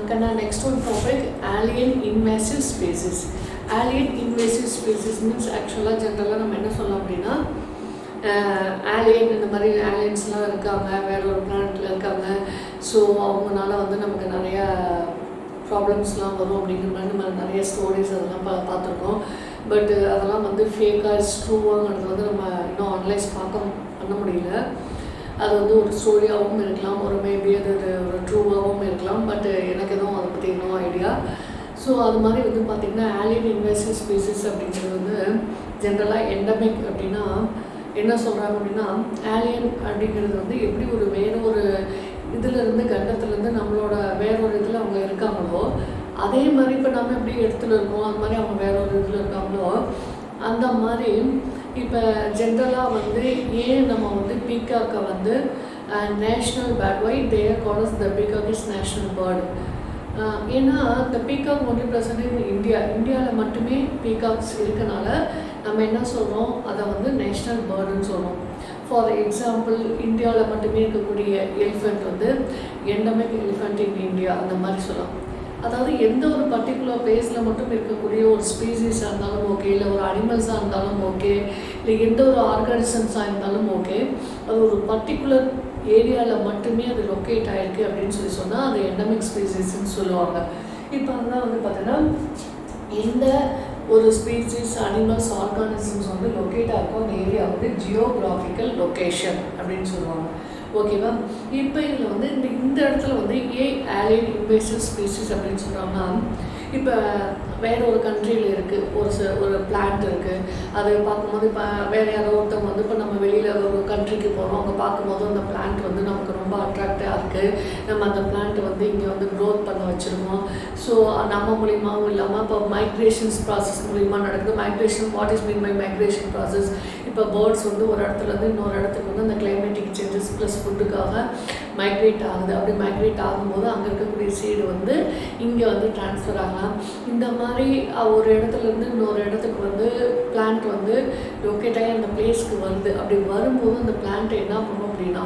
Next one topic, alien invasive species. Alien invasive species means actually generally நம்ம என்ன சொல்லலாம் அப்படின்னா alien இந்த மாதிரி aliensலாம் இருக்காங்க, வேற ஒரு பிளானட்ல இருக்காங்க. ஸோ அவங்கனால வந்து நமக்கு நிறைய ப்ராப்ளம்ஸ்லாம் வரும் அப்படிங்கிற மாதிரி நம்ம நிறைய ஸ்டோரிஸ் அதெல்லாம் பார்த்துருக்கோம். பட் அதெல்லாம் வந்து ஃபேக்காக ட்ரூவாங்கிறது வந்து நம்ம இன்னும் அனலைஸ் பண்ண முடியல. அது வந்து ஒரு ஸ்டோரியாகவும் இருக்கலாம், ஒரு மேபி அது ஒரு ட்ரூவாகவும் இருக்கலாம். பட் எனக்கு எதுவும் அதை பற்றி இன்னும் ஐடியா. ஸோ அது மாதிரி வந்து பார்த்திங்கன்னா ஆலியன் இன்வேசிவ் ஸ்பீசிஸ் அப்படிங்கிறது வந்து ஜென்ரலாக எண்டமிக் அப்படின்னா என்ன சொல்கிறாங்க அப்படின்னா, ஆலியன் அப்படிங்கிறது வந்து எப்படி ஒரு வேறு ஒரு இதிலேருந்து கண்டத்துலேருந்து நம்மளோட வேற ஒரு இதில் அவங்க இருக்காங்களோ அதே மாதிரி இப்போ நம்ம எப்படி இடத்துல இருக்கோம் அது மாதிரி அவங்க வேற ஒரு இதில் இருக்காங்களோ அந்த மாதிரி இப்போ ஜென்ரலாக வந்து ஏன் நம்ம வந்து பீகாக்கை வந்து national bird why they calls the peacock is national bird. ஏன்னா இந்த பீகாக் ஒன்லி ப்ரெசன்ட் இன் இந்தியாவில் மட்டுமே பீகாக்ஸ் இருக்கனால நம்ம என்ன சொல்கிறோம், அதை வந்து நேஷ்னல் பேர்டுன்னு சொல்கிறோம். ஃபார் எக்ஸாம்பிள் இந்தியாவில் மட்டுமே இருக்கக்கூடிய எலிஃபெண்ட் வந்து எண்டமிக் எலிஃபெண்ட் இன் இந்தியா அந்த மாதிரி சொல்லலாம். அதாவது எந்த ஒரு பர்டிகுலர் பிளேஸில் மட்டும் இருக்கக்கூடிய ஒரு ஸ்பீசிஸாக இருந்தாலும் ஓகே, இல்லை ஒரு அனிமல்ஸாக இருந்தாலும் ஓகே, இல்லை எந்த ஒரு ஆர்கானிசம்ஸாக இருந்தாலும் ஓகே, அது ஒரு பர்டிகுலர் ஏரியாவில் மட்டுமே அது லொக்கேட் ஆகிருக்கு அப்படின்னு சொன்னால் அது எண்டமிக் ஸ்பீசிஸ்ன்னு சொல்லுவாங்க. இப்போ அதெல்லாம் வந்து பார்த்தீங்கன்னா எந்த ஒரு ஸ்பீசிஸ் அனிமல்ஸ் ஆர்கானிசம்ஸ் வந்து லொக்கேட் ஆகிருக்கும் அந்த ஏரியா வந்து ஜியோகிராஃபிக்கல் லொக்கேஷன் அப்படின்னு சொல்லுவாங்க. ஓகேவா? இப்போ இதில் வந்து இந்த இடத்துல வந்து ஏன் ஆலியன் இன்வேசிவ் ஸ்பீசிஸ் அப்படின்னு சொல்கிறாங்கன்னா, இப்போ வேறு ஒரு கண்ட்ரியில் இருக்குது ஒரு பிளான்ட் இருக்குது. அதை பார்க்கும்போது இப்போ வேறு யாரோ ஒருத்தவங்க வந்து இப்போ நம்ம வெளியில் ஒரு கண்ட்ரிக்கு போகிறோம், அங்கே பார்க்கும்போது அந்த பிளான்ட் வந்து நமக்கு ரொம்ப அட்ராக்டாக இருக்குது. நம்ம அந்த பிளான்ட் வந்து இங்கே வந்து க்ரோத் பண்ண வச்சுருக்கோம். ஸோ நம்ம மூலியமாகவும் இல்லாமல் இப்போ மைக்ரேஷன்ஸ் ப்ராசஸ் மூலிமா நடக்குது. Migration, what is mean by migration process? இப்போ பேர்ட்ஸ் வந்து ஒரு இடத்துலேருந்து இன்னொரு இடத்துக்கு வந்து அந்த கிளைமேட்டிக் சேஞ்சஸ் ப்ளஸ் ஃபுட்டுக்காக மைக்ரேட் ஆகுது. அப்படி மைக்ரேட் ஆகும்போது அங்கே இருக்கக்கூடிய சீடு வந்து இங்கே வந்து ட்ரான்ஸ்ஃபர் ஆகலாம். இந்த மாதிரி ஒரு இடத்துலேருந்து இன்னொரு இடத்துக்கு வந்து பிளான்ட் வந்து லொக்கேட் ஆகி அந்த பிளேஸ்க்கு வருது. அப்படி வரும்போது அந்த பிளான்ட்டை என்ன பண்ணும் அப்படின்னா,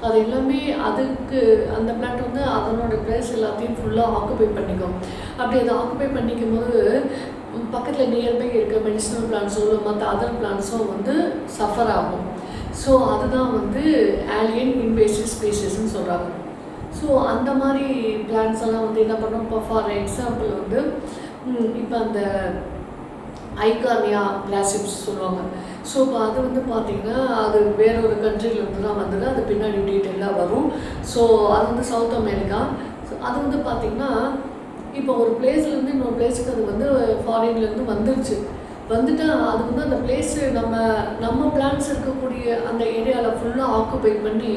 அது எல்லாமே அதுக்கு அந்த பிளான்ட் வந்து அதனோட பிளேஸ் எல்லாத்தையும் ஃபுல்லாக ஆக்குபை பண்ணிக்கும். அப்படி அதை ஆக்குபை பண்ணிக்கும் போது பக்கத்தில் நியர்பை இருக்க மெடிசினல் பிளான்ஸோ இல்லை மற்ற அதர் பிளான்ஸும் வந்து சஃபர் ஆகும். ஸோ அதுதான் வந்து ஆலியன் இன்வேசிவ் ஸ்பீசிஸ்ன்னு சொல்கிறாங்க. ஸோ அந்த மாதிரி பிளான்ஸ் எல்லாம் வந்து என்ன பண்ணோம், இப்போ ஃபார் எக்ஸாம்பிள் வந்து இப்போ அந்த ஐகார்னியா கிளாசிப்ஸ் சொல்லுவாங்க. ஸோ இப்போ அது வந்து பார்த்திங்கன்னா அது வேற ஒரு கண்ட்ரியிலேருந்து தான் வந்தது. அது பின்னாடி டீட்டெயிலாக வரும். ஸோ அது வந்து சவுத் அமெரிக்கா. ஸோ அது வந்து பார்த்திங்கன்னா இப்போ ஒரு பிளேஸ்லேருந்து இன்னொரு பிளேஸுக்கு அது வந்து ஃபாரின்லேருந்து வந்துட்டு அது வந்து அந்த பிளேஸு நம்ம பிளான்ஸ் இருக்கக்கூடிய அந்த ஏரியாவில் ஃபுல்லாக ஆக்குபை பண்ணி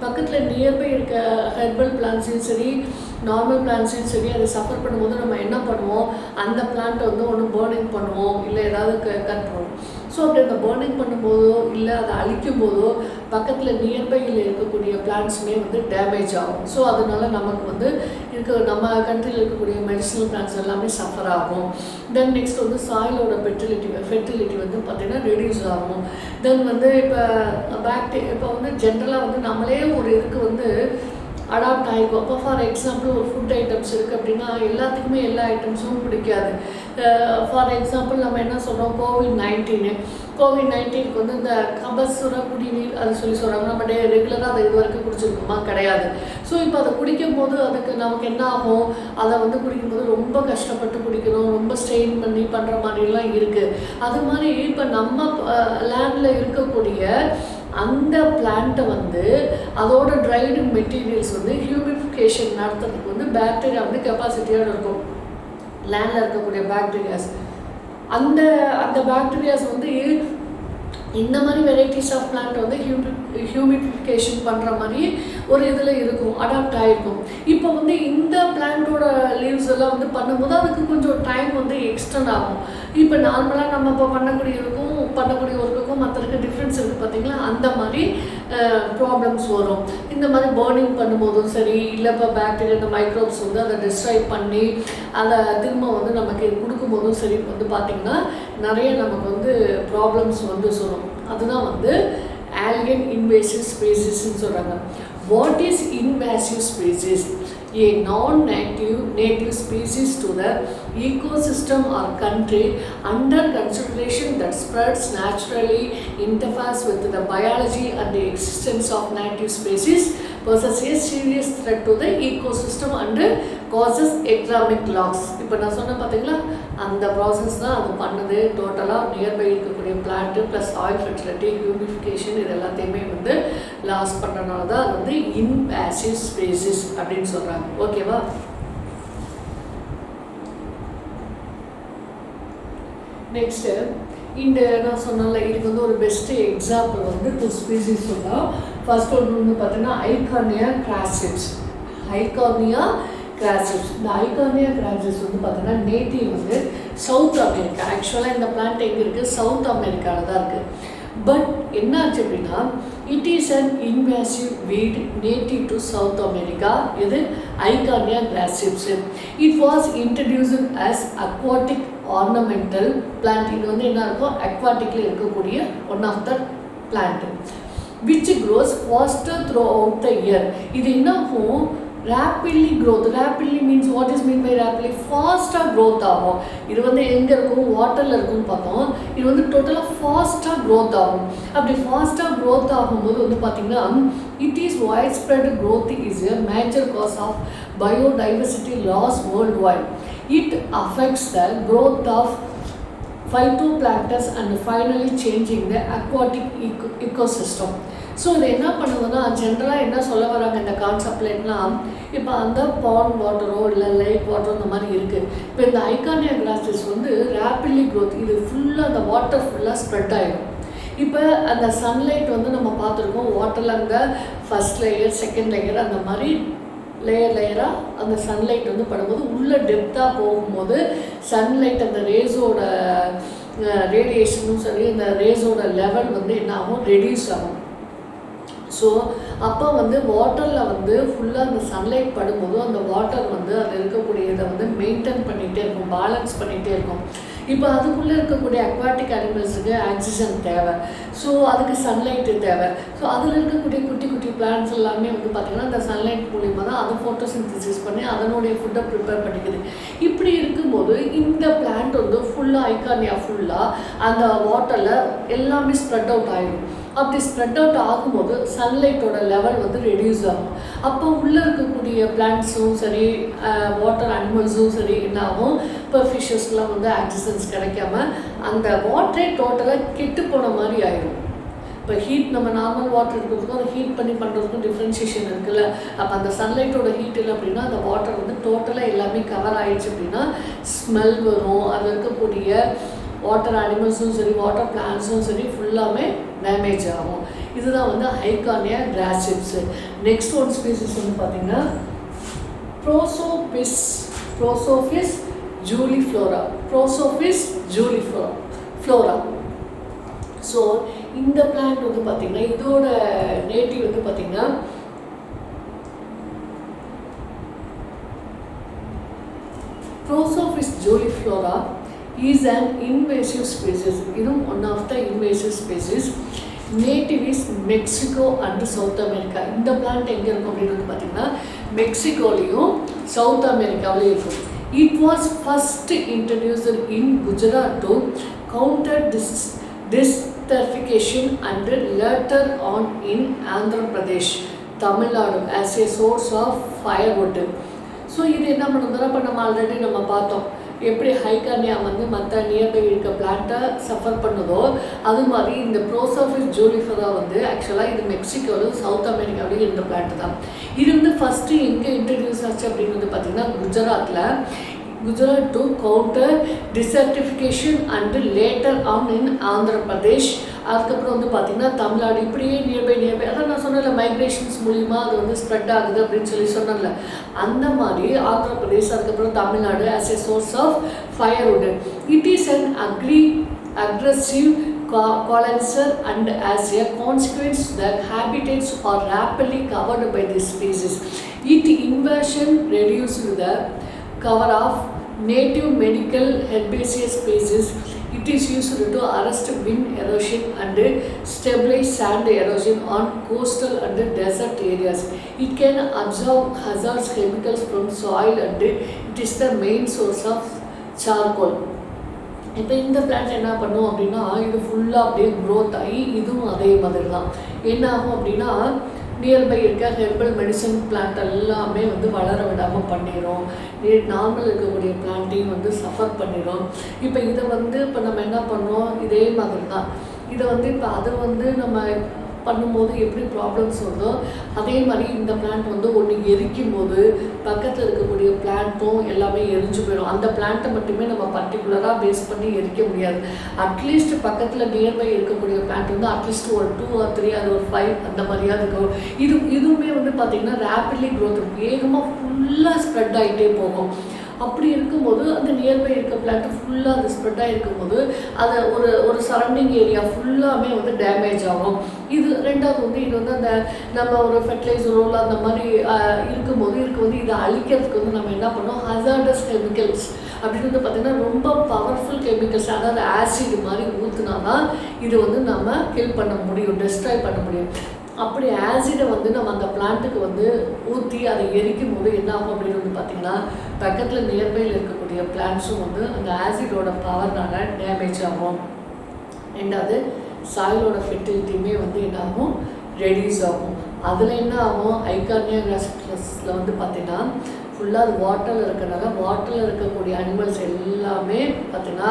பக்கத்தில் நியர்பை இருக்க ஹெர்பல் பிளான்ஸையும் சரி நார்மல் பிளான்ஸையும் சரி அதை சஃபர் பண்ணும்போது நம்ம என்ன பண்ணுவோம், அந்த பிளான்ட்டை வந்து ஒன்று பேர்னிங் பண்ணுவோம், இல்லை ஏதாவது கட் பண்ணுவோம். ஸோ அப்படி அந்த பேர்னிங் பண்ணும்போதோ இல்லை அதை அழிக்கும் போதோ பக்கத்தில் நியர்பையில் இருக்கக்கூடிய பிளான்ட்ஸுமே வந்து டேமேஜ் ஆகும். ஸோ அதனால நமக்கு வந்து நம்ம கண்ட்ரியில் இருக்கக்கூடிய மெடிசினல் பிளான்ட்ஸ் எல்லாமே சஃபர் ஆகும். தென் நெக்ஸ்ட் வந்து சாயிலோட ஃபெர்டிலிட்டி வந்து பார்த்திங்கன்னா ரெடியூஸ் ஆகும். தென் வந்து இப்போ வந்து ஜென்ரலாக வந்து நம்மளே ஒரு இதுக்கு வந்து அடாப்ட் ஆகிருக்கும். அப்போ ஃபார் எக்ஸாம்பிள் ஒரு ஃபுட் ஐட்டம்ஸ் இருக்குது அப்படின்னா எல்லாத்துக்குமே எல்லா ஐட்டம்ஸும் பிடிக்காது. ஃபார் எக்ஸாம்பிள் நம்ம என்ன சொல்கிறோம், கோவிட்-19க்கு வந்து இந்த கபசுர குடிநீர் அது சொல்கிறாங்க. நம்ம ரெகுலராக அதை இது வரைக்கும் குடிச்சிருக்கோமா? கிடையாது. ஸோ இப்போ அதை குடிக்கும் போது அதுக்கு நமக்கு என்ன ஆகும், அதை வந்து குடிக்கும்போது ரொம்ப கஷ்டப்பட்டு குடிக்கணும், ரொம்ப ஸ்ட்ரெயின் பண்ணி பண்ணுற மாதிரிலாம் இருக்குது. அது மாதிரி இப்போ நம்ம லேண்டில் இருக்கக்கூடிய அந்த பிளான்ட்டை வந்து அதோட ட்ரைடு மெட்டீரியல்ஸ் வந்து ஹியூமிஃபிகேஷன் நடத்துறதுக்கு வந்து பாக்டீரியா வந்து கெப்பாசிட்டியோடு இருக்கும். லேண்டில் இருக்கக்கூடிய பாக்டீரியாஸ் அந்த பாக்டீரியாஸ் வந்து இந்த மாதிரி வெரைட்டிஸ் ஆஃப் பிளான்ட் வந்து ஹியூமிஃபிகேஷன் பண்ணுற மாதிரி ஒரு இதில் இருக்கும், அடாப்ட் ஆகிருக்கும். இப்போ வந்து இந்த பிளான்ட்டோட லீவ்ஸ் எல்லாம் வந்து பண்ணும்போது அதுக்கு கொஞ்சம் டைம் வந்து எக்ஸ்டெண்ட் ஆகும். இப்போ நார்மலாக நம்ம இப்போ பண்ணக்கூடிய ஒர்க்குக்கும் மற்றதுக்கு டிஃப்ரென்ஸ் இருக்குது பார்த்தீங்களா? அந்த மாதிரி ப்ராப்ளம்ஸ் வரும். இந்த மாதிரி பேர்னிங் பண்ணும்போதும் சரி, இல்லை இப்போ பாக்டீரியா இந்த மைக்ரோப்ஸ் வந்து அதை டிஸ்ட்ராய் பண்ணி அதை திரும்ப வந்து நமக்கு கொடுக்கும்போதும் சரி வந்து பார்த்திங்கன்னா நிறைய நமக்கு வந்து ப்ராப்ளம்ஸ் வந்து சொல்லும். அதுதான் வந்து ஆலியன் இன்வேசிவ் ஸ்பீசிஸ்ன்னு சொல்கிறாங்க. What is invasive species? a non-native species to the ecosystem or country under consideration that spreads naturally, interferes with the biology and the existence of native species, poses a serious threat to the ecosystem and causes economic loss. இப்போ நான் சொன்ன பார்த்தீங்களா அந்த process தான் அது பண்ணுது. டோட்டலாக nearby இருக்கக்கூடிய plant plus oil fertility humification இது எல்லாத்தையுமே வந்து லாஸ் பண்ணுறதுனால தான் அது வந்து இன்வேசிவ் ஸ்பீசிஸ் அப்படின்னு சொல்கிறாங்க. ஓகேவா? நெக்ஸ்ட்டு இந்த நான் சொன்னால இதுக்கு வந்து ஒரு பெஸ்ட்டு எக்ஸாம்பிள் வந்து 2 ஸ்பீசிஸ் சொல்லலாம். ஃபர்ஸ்ட் ஒன்று வந்து பார்த்தீங்கன்னா ஐகார்னியா கிராசிப்ஸ். ஐகார்னியா கிராசிப்ஸ். இந்த ஐகார்னியா கிராசிப்ஸ் வந்து பார்த்தீங்கன்னா நேட்டிவ் வந்து சவுத் அமெரிக்கா. ஆக்சுவலாக இந்த பிளான்ட் எங்கே இருக்குது? சவுத் அமெரிக்காவில் தான் இருக்குது. பட் என்னாச்சு அப்படின்னா it is an invasive weed native to South America. இது Eichhornia crassipes. It was introduced as aquatic ornamental plant. இது வந்து என்ன இருக்கும்? அக்வாட்டிக்கில் இருக்கக்கூடிய one of the plant which grows faster throughout the year. இது என்னாகும்? rapidly growth. Rapidly means what is mean by rapidly? ஃபாஸ்ட்டாக க்ரோத் ஆகும். இது வந்து எங்கே இருக்கும்? வாட்டரில் இருக்குன்னு பார்த்தோம். இது வந்து டோட்டலாக ஃபாஸ்ட்டாக க்ரோத் ஆகும். அப்படி ஃபாஸ்ட்டாக க்ரோத் ஆகும்போது வந்து பார்த்திங்கன்னா it is widespread growth is a major cause of biodiversity loss worldwide. It affects the growth of phytoplankton and finally changing the aquatic ecosystem. So இது என்ன பண்ணுதுன்னா ஜென்ரலாக என்ன சொல்ல வராங்க இந்த கான்செப்ட்லாம், இப்போ அந்த பாண்ட் வாட்டரோ இல்லை லேக் வாட்டரோ இந்த மாதிரி இருக்குது. இப்போ இந்த ஐகார்னியா கிராசிஸ் வந்து ரேப்பிட்லி க்ரோத். இது ஃபுல்லாக அந்த வாட்டர் ஃபுல்லாக ஸ்ப்ரெட் ஆகிடும். இப்போ அந்த சன்லைட் வந்து நம்ம பார்த்துருக்கோம் வாட்டரில் அந்த ஃபஸ்ட் லேயர் செகண்ட் லேயர் அந்த மாதிரி லேயராக அந்த சன்லைட் வந்து படும்போது உள்ளே டெப்த்தாக போகும்போது சன்லைட் அந்த ரேஸோட ரேடியேஷனும் சரி இந்த ரேஸோட லெவல் வந்து என்ன ஆகும்? ரெடியூஸ் ஆகும். ஸோ அப்போ வந்து வாட்டரில் வந்து ஃபுல்லாக அந்த சன்லைட் படும்போது அந்த வாட்டர் வந்து அதில் இருக்கக்கூடிய இதை வந்து மெயின்டைன் பண்ணிகிட்டே இருக்கும், பேலன்ஸ் பண்ணிகிட்டே இருக்கும். இப்போ அதுக்குள்ளே இருக்கக்கூடிய அக்வாட்டிக் அனிமல்ஸுக்கு ஆக்சிஜன் தேவை. ஸோ அதுக்கு சன்லைட்டு தேவை. ஸோ அதில் இருக்கக்கூடிய குட்டி குட்டி பிளான்ட்ஸ் எல்லாமே வந்து பார்த்திங்கன்னா அந்த சன்லைட் மூலிமா தான் அது ஃபோட்டோசிந்தசிஸ் பண்ணி அதனுடைய ஃபுட்டை ப்ரிப்பேர் பண்ணிக்குது. இப்படி இருக்கும்போது இந்த பிளான்ட் வந்து ஃபுல்லாக ஐகார்னியா ஃபுல்லாக அந்த வாட்டரில் எல்லாமே ஸ்ப்ரெட் அவுட் ஆகிடும். அப்படி ஸ்ப்ரெட் அவுட் ஆகும்போது சன்லைட்டோட லெவல் வந்து ரெடியூஸ் ஆகும். அப்போ உள்ளே இருக்கக்கூடிய பிளான்ட்ஸும் சரி வாட்டர் அனிமல்ஸும் சரி என்ன ஆகும்? இப்போ ஃபிஷ்ஷஸ்லாம் வந்து ஆக்சிஜன்ஸ் கிடைக்காம அந்த வாட்டரே டோட்டலாக கெட்டு போன மாதிரி ஆகிடும். இப்போ ஹீட் நம்ம நார்மல் வாட்டர் இருக்கிறதுக்கும் அதை ஹீட் பண்ணி பண்ணுறதுக்கும் டிஃப்ரென்ஷியேஷன் இருக்குல்ல. அப்போ அந்த சன்லைட்டோட ஹீட் இல்லை அப்படின்னா அந்த வாட்டர் வந்து டோட்டலாக எல்லாமே கவர் ஆகிடுச்சு அப்படின்னா ஸ்மெல் வரும். அதில் இருக்கக்கூடிய வாட்டர் அனிமல்ஸும் சரி வாட்டர் பிளான்ட்ஸும் சரி ஃபுல்லாமே டேமேஜ் ஆகும். இதுதான் வந்து ஐகார்னியா கிராசிப்ஸ். நெக்ஸ்ட் ஒன் ஸ்பீசிஸ் வந்து பார்த்திங்கன்னா ப்ரோசோஃபிஸ் ஜூலிஃப்ளோரா. ப்ரோசோஃபிஸ் ஜூலிஃப்ளோரா. ஸோ இந்த பிளான்ட் வந்து பார்த்திங்கன்னா இதோட நேட்டிவ் வந்து பார்த்திங்கன்னா prosopis ஜூலிஃப்ளோரா is an invasive species. இதுவும் one of the invasive species. Native is Mexico and South America. இந்த பிளான்ட் எங்கே இருக்கும் அப்படின்னு பார்த்தீங்கன்னா மெக்சிகோலையும் சவுத் அமெரிக்காவிலையும் இருக்கும். It was first introduced in Gujarat to counter desertification and later on in Andhra Pradesh, Tamil Nadu as a source of firewood. So இது என்ன பண்ணுறதுனா இப்போ நம்ம ஆல்ரெடி நம்ம பார்த்தோம் எப்படி ஐகார்னியா வந்து மற்ற நியர்பை இருக்க பிளான்ட்டை சஃபர் பண்ணுதோ அது மாதிரி இந்த ப்ரோசோஃபிஸ் ஜூலிஃப்ளோரா வந்து ஆக்சுவலாக இது மெக்சிகோவில் சவுத் அமெரிக்காவிலேயும் இருந்த பிளான்ட் தான். இது வந்து ஃபஸ்ட்டு எங்கே இன்ட்ரடியூஸ் ஆச்சு அப்படின்னு வந்து பார்த்திங்கன்னா Gujarat to counter desertification and later on in Andhra Pradesh. அதுக்கப்புறம் வந்து பார்த்திங்கன்னா தமிழ்நாடு இப்படியே நியர்பை அதான் நான் சொன்னேன்ல மைக்ரேஷன்ஸ் மூலிமா அது வந்து ஸ்ப்ரெட் ஆகுது அப்படின்னு சொன்னேன்ல அந்த மாதிரி ஆந்திர பிரதேஷ் அதுக்கப்புறம் Tamil Nadu as a source of firewood. It is an aggressive colonizer and as a consequence the habitats are rapidly covered by this species. Its invasion reduced the cover of native medical herbaceous species. It It is used to arrest wind erosion and stabilize sand erosion on coastal and desert areas. It can absorb hazardous chemicals from soil and it is the main source of charcoal. இப்போ இந்த plant என்ன பண்ணும் அப்படின்னா இது ஃபுல்லாக அப்படியே growth ஆகி இதுவும் அதே மாதிரி தான் என்ன ஆகும் அப்படின்னா நியர்பை இருக்க ஹெர்பல் மெடிசன் பிளான்ட் எல்லாமே வந்து வளர விடாமல் பண்ணிடும். நார்மல் இருக்கக்கூடிய பிளான்ட்டையும் வந்து சஃபர் பண்ணிடும். இப்போ இதை வந்து இப்போ நம்ம என்ன பண்ணோம் இதே மாதிரி தான் இதை வந்து இப்போ அதை வந்து நம்ம பண்ணும்போது எப்படி ப்ராப்ளம்ஸ் வருதோ அதே மாதிரி இந்த பிளான்ட் வந்து ஒன்று எரிக்கும் போது பக்கத்தில் இருக்கக்கூடிய பிளான்ட்டும் எல்லாமே எரிஞ்சு போயிடும். அந்த பிளான்ட்டை மட்டுமே நம்ம பர்டிகுலராக பேஸ் பண்ணி எரிக்க முடியாது. அட்லீஸ்ட் பக்கத்தில் நியர்பை இருக்கக்கூடிய பிளான்ட் வந்து அட்லீஸ்ட் ஒரு 2 or 3 அது ஒரு 5 அந்த மாதிரியாக இருக்கும். இதுவுமே வந்து பார்த்திங்கன்னா ரேப்பிட்லி க்ரோத் வேகமாக ஃபுல்லாக ஸ்ப்ரெட் ஆகிட்டே போகும். அப்படி இருக்கும்போது அந்த நியர்பை இருக்க பிளான்ட் ஃபுல்லாக அது ஸ்ப்ரெட் ஆகிருக்கும்போது அதை ஒரு சரௌண்டிங் ஏரியா ஃபுல்லாமே வந்து டேமேஜ் ஆகும். இது ரெண்டாவது வந்து இது வந்து அந்த நம்ம ஒரு ஃபெர்டிலைசர் ரோல் அந்த மாதிரி இருக்கும்போது இதை அழிக்கிறதுக்கு வந்து நம்ம என்ன பண்ணோம் ஹசார்டஸ் கெமிக்கல்ஸ் அப்படின்னு வந்து பார்த்திங்கன்னா ரொம்ப பவர்ஃபுல் கெமிக்கல்ஸ் அதாவது ஆசிட் மாதிரி ஊற்றுனா தான் இது வந்து நம்ம கில் பண்ண முடியும், டெஸ்ட்ராய் பண்ண முடியும். அப்படி ஆசிடை வந்து நம்ம அந்த பிளான்ட்டுக்கு வந்து ஊற்றி அதை எரிக்கும் போது என்ன ஆகும் அப்படின்னு வந்து பார்த்திங்கன்னா பக்கத்தில் நியர்பையில் இருக்கக்கூடிய பிளான்ட்ஸும் வந்து அந்த ஆசிடோட பவர்னால டேமேஜ் ஆகும். ரெண்டாவது சாயிலோட ஃபெர்டிலிட்டியுமே வந்து என்ன ஆகும் ரெடியூஸ் ஆகும். அதில் என்ன ஆகும் ஐகார்னியா கிராசிடஸில் வந்து பார்த்திங்கன்னா ஃபுல்லாக அது வாட்டரில் இருக்கிறனால வாட்டரில் இருக்கக்கூடிய அனிமல்ஸ் எல்லாமே பார்த்திங்கன்னா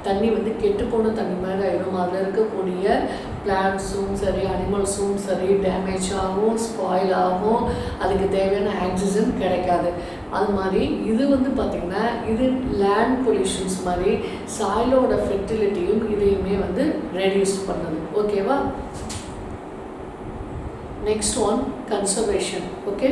தண்ணி வந்து கெட்டு போன தண்ணி மாதிரி ஆகிடும். அதில் இருக்கக்கூடிய பிளான்ட்ஸும் சரி அனிமல்ஸும் சரி டேமேஜ் ஆகும், ஸ்பாயில் ஆகும், அதுக்கு தேவையான ஆக்சிஜன் கிடைக்காது. அது மாதிரி இது வந்து பார்த்திங்கன்னா இது லேண்ட் பொல்யூஷன்ஸ் மாதிரி சாயிலோட ஃபெர்டிலிட்டியும் இதையுமே வந்து ரெடியூஸ் பண்ணுது. ஓகேவா? Next one conservation. ஓகே.